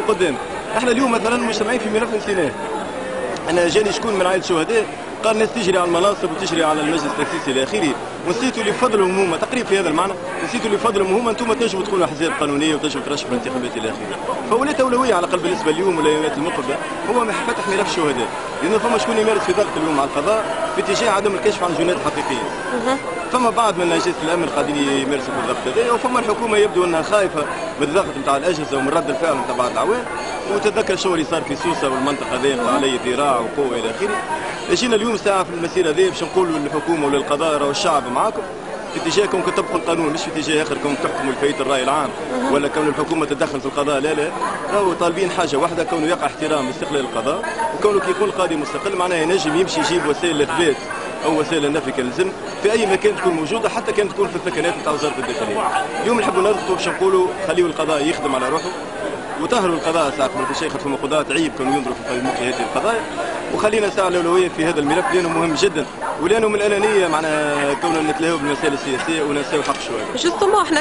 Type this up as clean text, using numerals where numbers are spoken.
قدام. احنا اليوم مثلا مجتمعين في ملف نسيناه. انا جاني شكون من عائله شهداء قال الناس تجري على المناصب وتجري على المجلس التاسيسي الى اخره، ونسيتوا اللي بفضلهم هما تقريبا في هذا المعنى، نسيتوا اللي بفضلهم هما انتم تنجموا تكونوا احزاب قانونيه وتنجموا ترشحوا الانتخابات الى اخره. فولات اولويه على الاقل بالنسبه اليوم والايامات المقبله هو فتح ملف الشهداء، لانه فما شكون يمارس في ضغط اليوم على القضاء في اتجاه عدم الكشف عن جنات حقيقيه. فما بعض من اجهزه الامن قاعدين يمارسوا في الضغط هذا، وفما الحكومه يبدو انها خايفه من الضغط نتاع الاجهزه ومن رد الفعل نتاع بعض العوام. وتتذكر شو اللي صار في سوسه والمنطقه هذه علي ذراع وقوه الى اخره. جينا اليوم ساعه في المسيره هذه باش نقولوا للحكومه وللقضاء راهو الشعب معاكم في اتجاهكم كتطبقوا القانون، مش في اتجاه اخر كون تحكموا الفايت الراي العام ولا كون الحكومه تتدخل في القضاء. لا راهو طالبين حاجه واحده، كونه يقع احترام استقلال القضاء، وكونه كي يكون القاضي مستقل معناه ينجم يمشي يجيب وسائل الاثبات او وسائل النفي كان لازم في اي مكان تكون موجوده، حتى كانت تكون في الثكنات نتاع وزاره الداخليه. اليوم نحبوا نضغطوا باش نقولوا خليوا القضاء يخدم على روحه، وطهروا القضاء ساعة ما الشيخ فما قضاة عيب كانوا ينظروا في مثل هذه القضايا، وخلينا ساعة الأولوية في هذا الملف لأنه مهم جدا، ولأنه من الأنانية معنا كوننا نتلاهوا بالمسائل السياسية وننساو حق الشهداء. جوستومون احنا